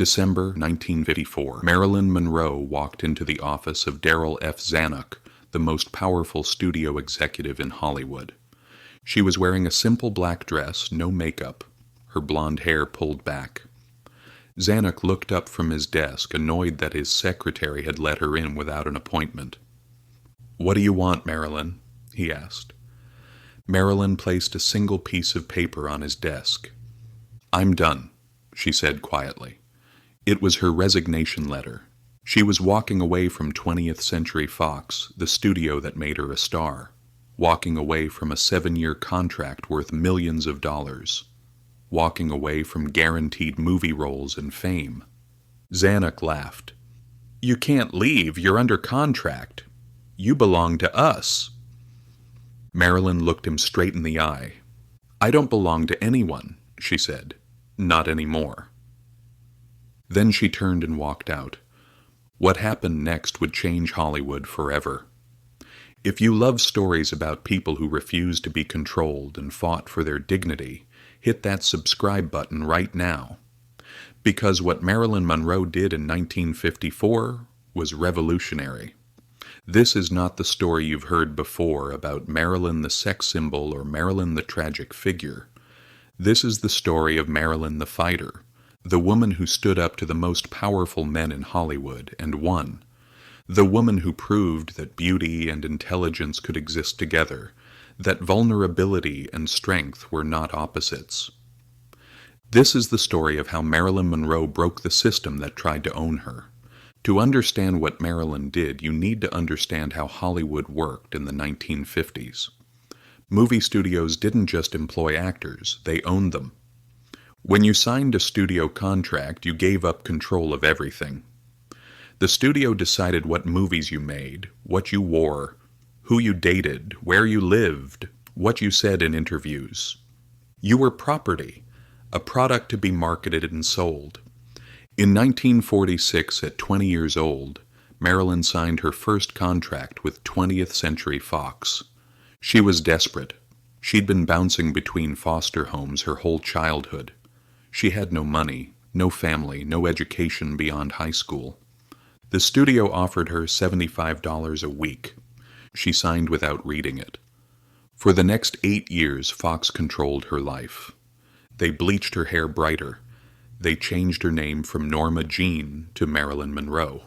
December 1954. Marilyn Monroe walked into the office of Darryl F. Zanuck, the most powerful studio executive in Hollywood. She was wearing a simple black dress, no makeup, her blonde hair pulled back. Zanuck looked up from his desk, annoyed that his secretary had let her in without an appointment. "What do you want, Marilyn?" he asked. Marilyn placed a single piece of paper on his desk. "I'm done," she said quietly. It was her resignation letter. She was walking away from 20th Century Fox, the studio that made her a star. Walking away from a 7-year contract worth millions of dollars. Walking away from guaranteed movie roles and fame. Zanuck laughed. "You can't leave. You're under contract. You belong to us." Marilyn looked him straight in the eye. "I don't belong to anyone," she said. "Not anymore." Then she turned and walked out. What happened next would change Hollywood forever. If you love stories about people who refused to be controlled and fought for their dignity, hit that subscribe button right now. Because what Marilyn Monroe did in 1954 was revolutionary. This is not the story you've heard before about Marilyn the sex symbol or Marilyn the tragic figure. This is the story of Marilyn the fighter, the woman who stood up to the most powerful men in Hollywood and won. The woman who proved that beauty and intelligence could exist together, that vulnerability and strength were not opposites. This is the story of how Marilyn Monroe broke the system that tried to own her. To understand what Marilyn did, you need to understand how Hollywood worked in the 1950s. Movie studios didn't just employ actors, they owned them. When you signed a studio contract, you gave up control of everything. The studio decided what movies you made, what you wore, who you dated, where you lived, what you said in interviews. You were property, a product to be marketed and sold. In 1946, at 20 years old, Marilyn signed her first contract with 20th Century Fox. She was desperate. She'd been bouncing between foster homes her whole childhood. She had no money, no family, no education beyond high school. The studio offered her $75 a week. She signed without reading it. For the next 8 years, Fox controlled her life. They bleached her hair brighter. They changed her name from Norma Jean to Marilyn Monroe.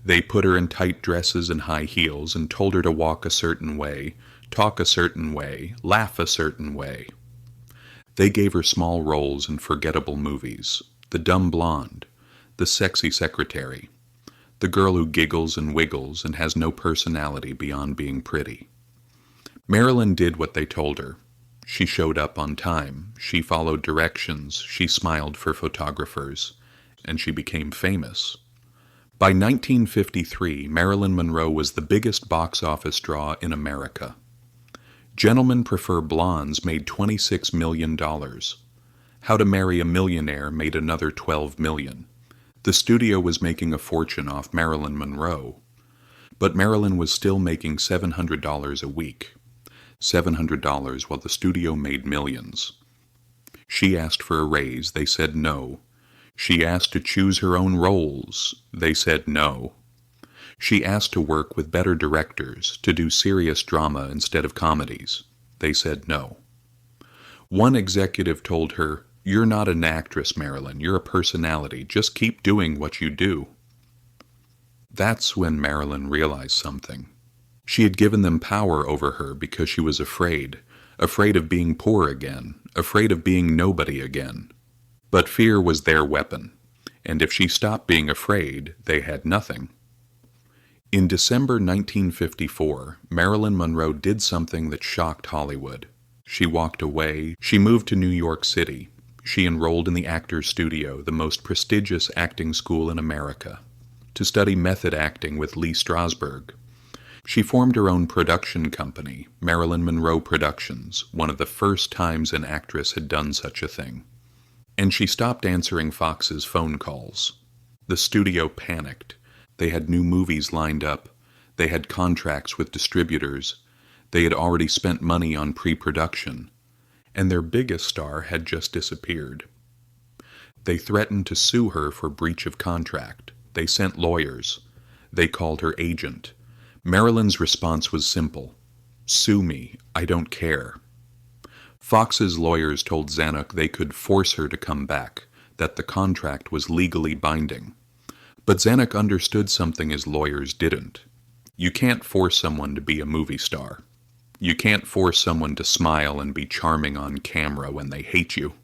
They put her in tight dresses and high heels and told her to walk a certain way, talk a certain way, laugh a certain way. They gave her small roles in forgettable movies. The dumb blonde, the sexy secretary, the girl who giggles and wiggles and has no personality beyond being pretty. Marilyn did what they told her. She showed up on time, she followed directions, she smiled for photographers, and she became famous. By 1953, Marilyn Monroe was the biggest box office draw in America. Gentlemen Prefer Blondes made $26 million. How to Marry a Millionaire made another $12 million. The studio was making a fortune off Marilyn Monroe, but Marilyn was still making $700 a week. $700 while the studio made millions. She asked for a raise, they said no. She asked to choose her own roles, they said no. She asked to work with better directors, to do serious drama instead of comedies. They said no. One executive told her, "You're not an actress, Marilyn. You're a personality. Just keep doing what you do." That's when Marilyn realized something. She had given them power over her because she was afraid of being poor again, afraid of being nobody again. But fear was their weapon, and if she stopped being afraid, they had nothing. In December 1954, Marilyn Monroe did something that shocked Hollywood. She walked away. She moved to New York City. She enrolled in the Actors Studio, the most prestigious acting school in America, to study method acting with Lee Strasberg. She formed her own production company, Marilyn Monroe Productions, one of the first times an actress had done such a thing. And she stopped answering Fox's phone calls. The studio panicked. They had new movies lined up. They had contracts with distributors. They had already spent money on pre-production. And their biggest star had just disappeared. They threatened to sue her for breach of contract. They sent lawyers. They called her agent. Marilyn's response was simple. Sue me. I don't care. Fox's lawyers told Zanuck they could force her to come back, that the contract was legally binding. But Zanuck understood something his lawyers didn't. You can't force someone to be a movie star. You can't force someone to smile and be charming on camera when they hate you.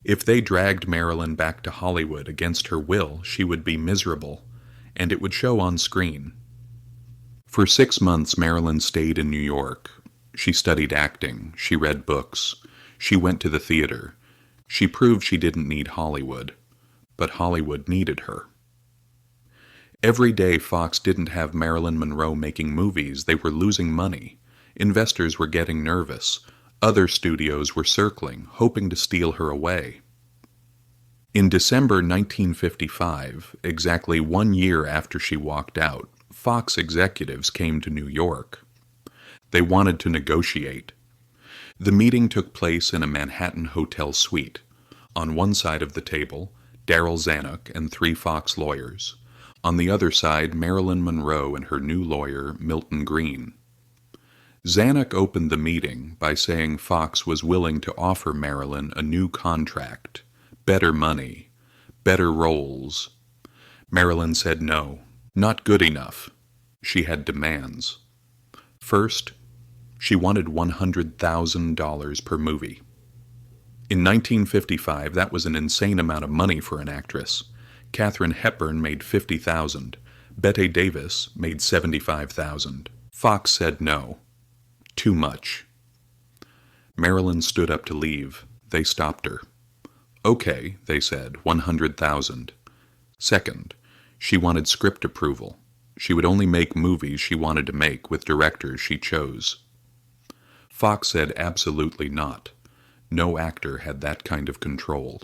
If they dragged Marilyn back to Hollywood against her will, she would be miserable, and it would show on screen. For 6 months, Marilyn stayed in New York. She studied acting. She read books. She went to the theater. She proved she didn't need Hollywood, but Hollywood needed her. Every day, Fox didn't have Marilyn Monroe making movies. They were losing money. Investors were getting nervous. Other studios were circling, hoping to steal her away. In December 1955, exactly 1 year after she walked out, Fox executives came to New York. They wanted to negotiate. The meeting took place in a Manhattan hotel suite. On one side of the table, Darryl Zanuck and 3 Fox lawyers. On the other side, Marilyn Monroe and her new lawyer, Milton Green. Zanuck opened the meeting by saying Fox was willing to offer Marilyn a new contract, better money, better roles. Marilyn said no, not good enough. She had demands. First, she wanted $100,000 per movie. In 1955, that was an insane amount of money for an actress. Katharine Hepburn made $50,000. Bette Davis made $75,000. Fox said no. Too much. Marilyn stood up to leave. They stopped her. Okay, they said, $100,000. Second, she wanted script approval. She would only make movies she wanted to make with directors she chose. Fox said absolutely not. No actor had that kind of control.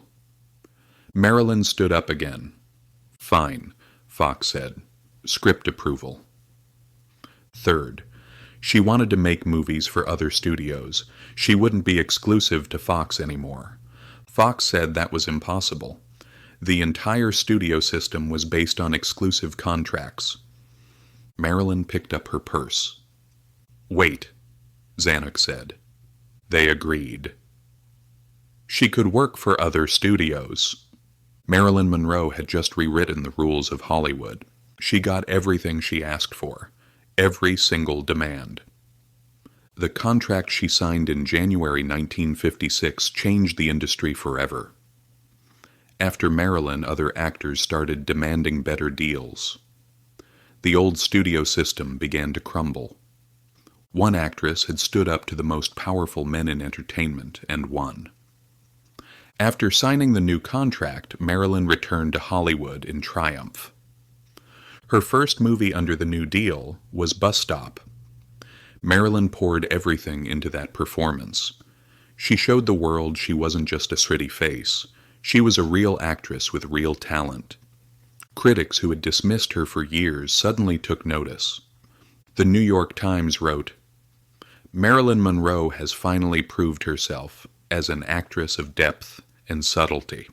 Marilyn stood up again. Fine, Fox said. Script approval. Third, she wanted to make movies for other studios. She wouldn't be exclusive to Fox anymore. Fox said that was impossible. The entire studio system was based on exclusive contracts. Marilyn picked up her purse. Wait, Zanuck said. They agreed. She could work for other studios. Marilyn Monroe had just rewritten the rules of Hollywood. She got everything she asked for, every single demand. The contract she signed in January 1956 changed the industry forever. After Marilyn, other actors started demanding better deals. The old studio system began to crumble. One actress had stood up to the most powerful men in entertainment and won. After signing the new contract, Marilyn returned to Hollywood in triumph. Her first movie under the new deal was Bus Stop. Marilyn poured everything into that performance. She showed the world she wasn't just a pretty face. She was a real actress with real talent. Critics who had dismissed her for years suddenly took notice. The New York Times wrote, "Marilyn Monroe has finally proved herself as an actress of depth and subtlety."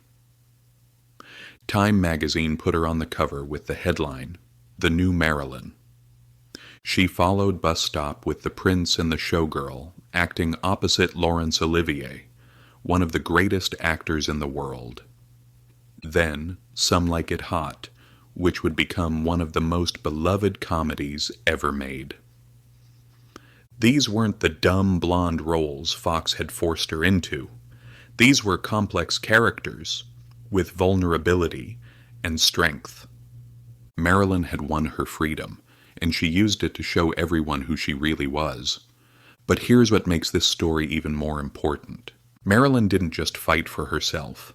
Time magazine put her on the cover with the headline, "The New Marilyn." She followed Bus Stop with the Prince and the Showgirl, acting opposite Laurence Olivier, one of the greatest actors in the world. Then, Some Like It Hot, which would become one of the most beloved comedies ever made. These weren't the dumb blonde roles Fox had forced her into. These were complex characters, with vulnerability and strength. Marilyn had won her freedom, and she used it to show everyone who she really was. But here's what makes this story even more important. Marilyn didn't just fight for herself.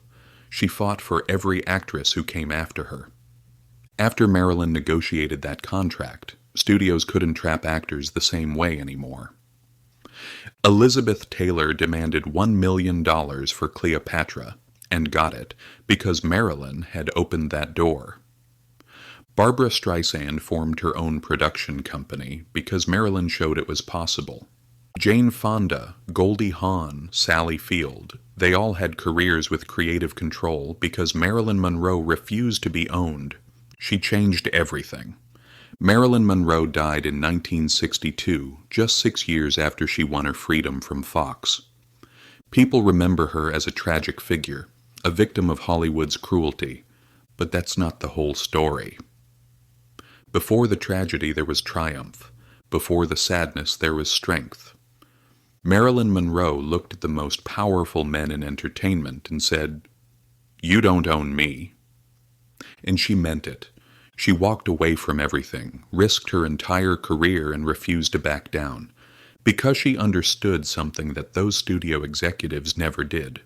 She fought for every actress who came after her. After Marilyn negotiated that contract, studios couldn't trap actors the same way anymore. Elizabeth Taylor demanded $1 million for Cleopatra, and got it, because Marilyn had opened that door. Barbra Streisand formed her own production company because Marilyn showed it was possible. Jane Fonda, Goldie Hawn, Sally Field, they all had careers with creative control because Marilyn Monroe refused to be owned. She changed everything. Marilyn Monroe died in 1962, just 6 years after she won her freedom from Fox. People remember her as a tragic figure, a victim of Hollywood's cruelty, but that's not the whole story. Before the tragedy there was triumph. Before the sadness there was strength. Marilyn Monroe looked at the most powerful men in entertainment and said, "You don't own me." And she meant it. She walked away from everything, risked her entire career, and refused to back down, because she understood something that those studio executives never did.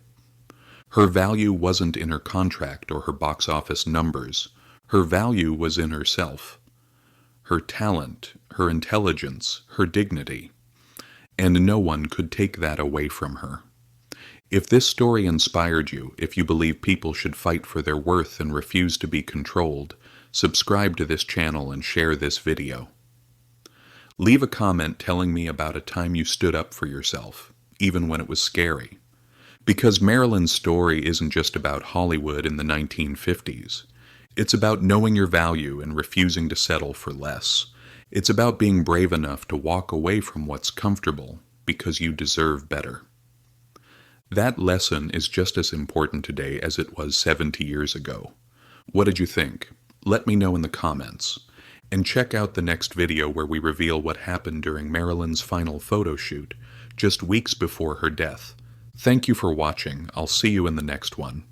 Her value wasn't in her contract or her box office numbers. Her value was in herself. Her talent, her intelligence, her dignity. And no one could take that away from her. If this story inspired you, if you believe people should fight for their worth and refuse to be controlled, subscribe to this channel and share this video. Leave a comment telling me about a time you stood up for yourself, even when it was scary. Because Marilyn's story isn't just about Hollywood in the 1950s. It's about knowing your value and refusing to settle for less. It's about being brave enough to walk away from what's comfortable because you deserve better. That lesson is just as important today as it was 70 years ago. What did you think? Let me know in the comments. And check out the next video where we reveal what happened during Marilyn's final photo shoot, just weeks before her death. Thank you for watching. I'll see you in the next one.